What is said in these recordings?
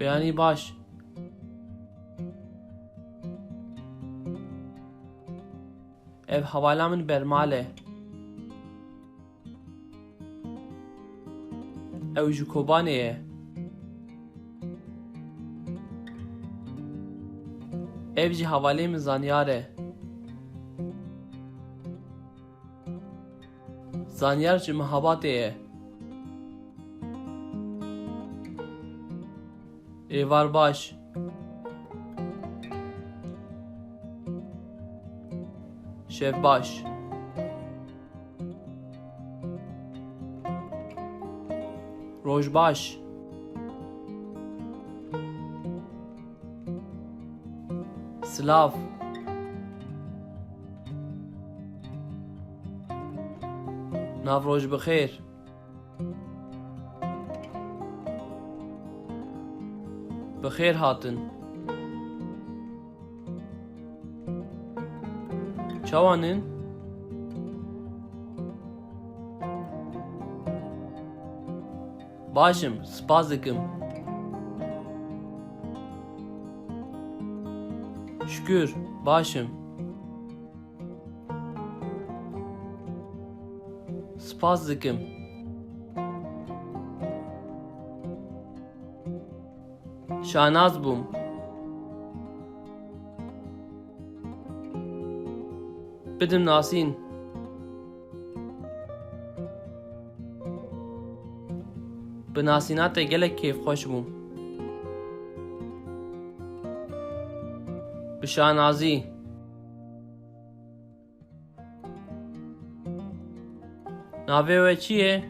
بیانی باش. ev havala min bermale. ew ji Kobanê ye. ev jî havalê min zanyar e. Zanyar ji Mehabatê ye. Êvar baş. Şev baş. Roj baş. Silav. Navroj bixêr. Bixêr hatin. Çawan in? Başım, spas dikim. Şükür, başım. Spas dikim. Şanaz bum. Bidim nasîn. Bi nasînatê gelek kêfxweş bûm. Bi şanazî. Navê we çi ye?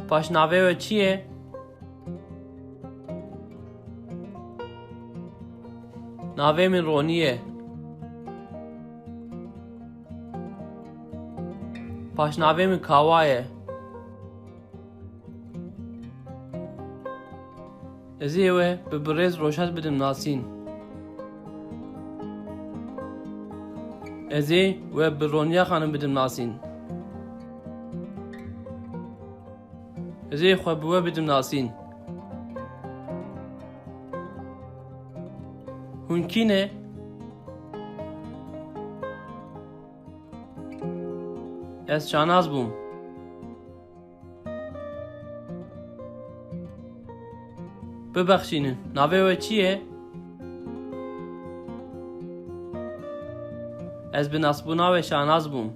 Paşnavê we çi ye? Navê min Ronî ye. Paşnavê min Kawa ye. Ez ê we bi birêz roşet bidim nasîn. Ez ê we bi Roniya xanim bidim nasîn. Ez ê xwe bi we bidim nasîn. Hûn kî ne? Ez şanaz bûm. Bibexşînin, navê we çi ye? Ez bi nasbûna we şanaz bûm.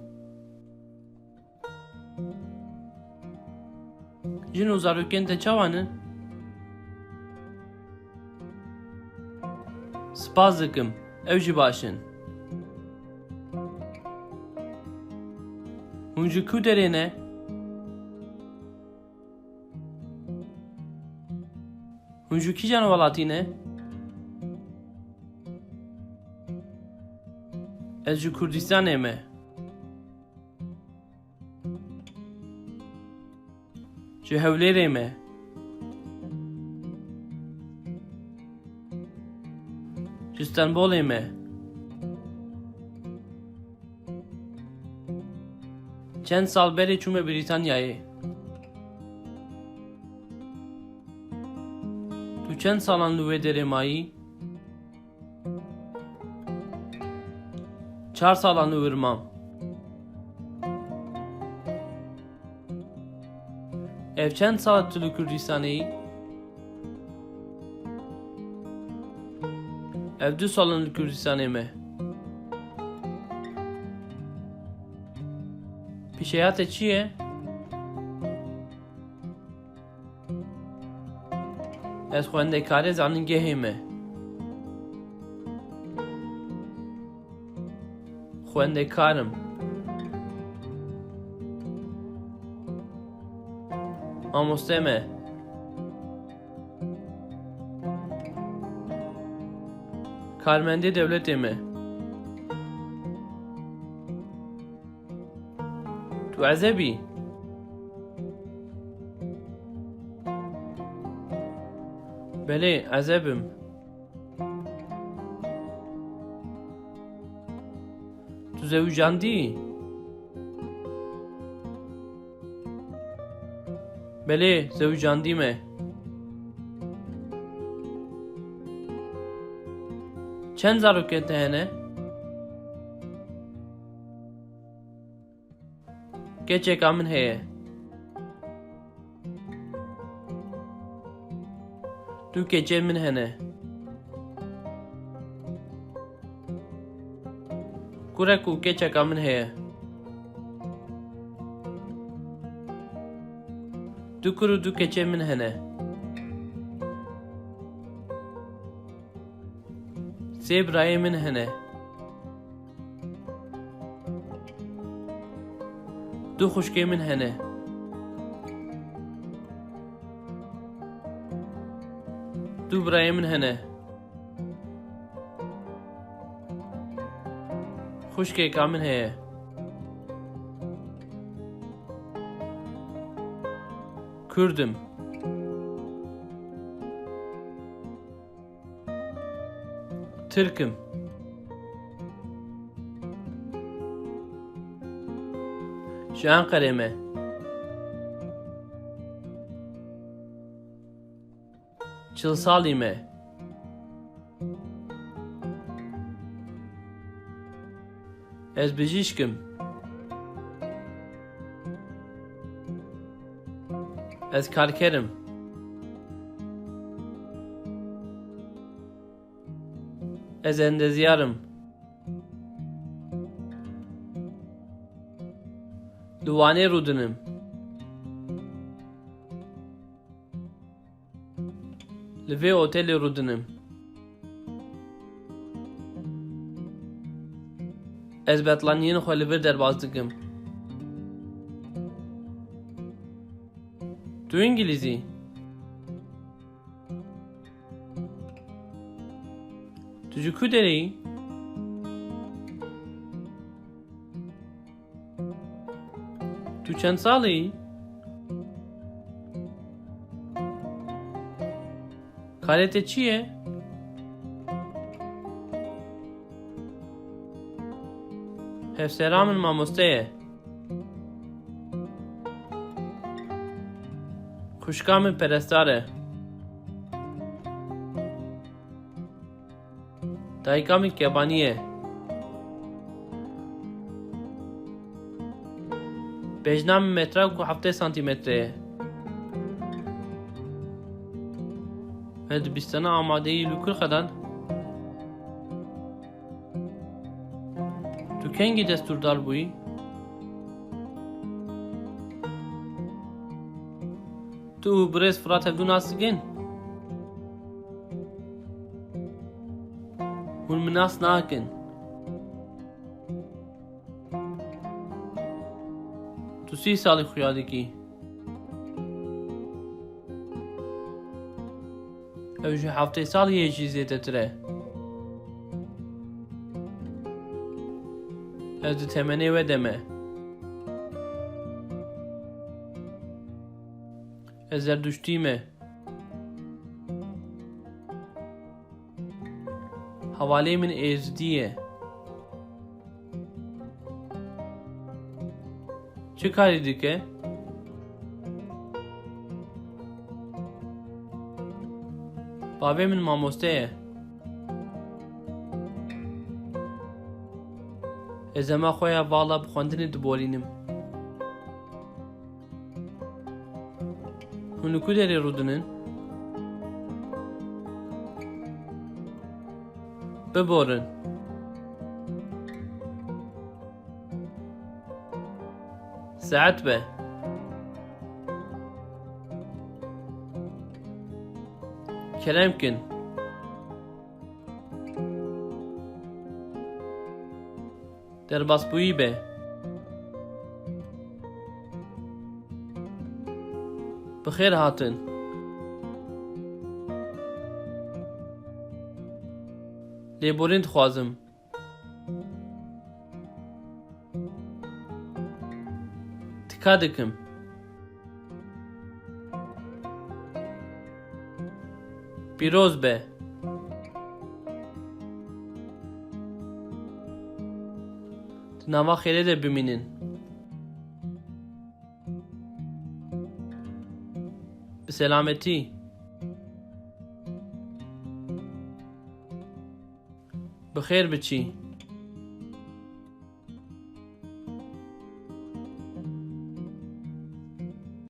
Jin û zarokên te çawan in? Spas dikim, ew jî baş in. Hûn ji ku derê ne? Hûn ji kîjan welatî ne? Ez ji Kurdistanê me. Ji Hewlêrê me. Ji Stenbolê me. Çend sal berê çûme Brîtanyayê. Tu çend salan li wê derê mayî? 4 salan li wir mam. Ev çend salat tu li Kurdistanê yî? Ev 2 salan li Kurdistanê me. Pişeyate çi ye? Ez xwendekarê zanîngehê me. Xwendekarim. Mamoste me. Karmendê devletê me. Tu ezebî? Belê, ezebim. Tu zewicandî? بله زوجاندیمه. چند زاروکت هنه؟ کچکا من هیه. تو کچه من هنه. کورکو کچکا من هیه. دو کرو دو کچه من هنه. سه برای من هنه. دو خشکی من هنه. دو برای من هنه. خشکی کا من هیه. کردم. ترکم. شان قرمه. چل سالیمه. از بجیشکم. از کارکرم. از اندزیارم. دوانه رودنم. لوی اوتل رودنم. از بطلانین خو لور در بازدگم. تو انگلیزی؟ تو جو کدری؟ تو چند سالی؟ کارت چیه؟ حفظرامن ماموسته. خوشکام پرستاره. دایکامی کبانیه. بجنام متر و 7 سانتی متره. هد بیستانه آماده ای لوکر خدان. تو کنگی دستور دار بوی؟ تو برس فرات هفدو ناسگین؟ هون مناس ناکن. تو 30 سالی خویاده کی؟ اوجه 7 سالی یه چیزی تتره. از دو تمنی و دمه. از زردشتیمه. حواله من ایزدیه. چه کاری دیگه؟ بابه من ماموسته. از ما خویا والا بخوندن دبولینم. هنو کدری رودنن؟ ببورن. ساعت به. کلام کن. در باسپویی به. بخیر هاتن. لیبورند خوازم. تکا دکم. پیروز به. نوا خیلی ده ببینین. بسلامتی. بخیر بچی.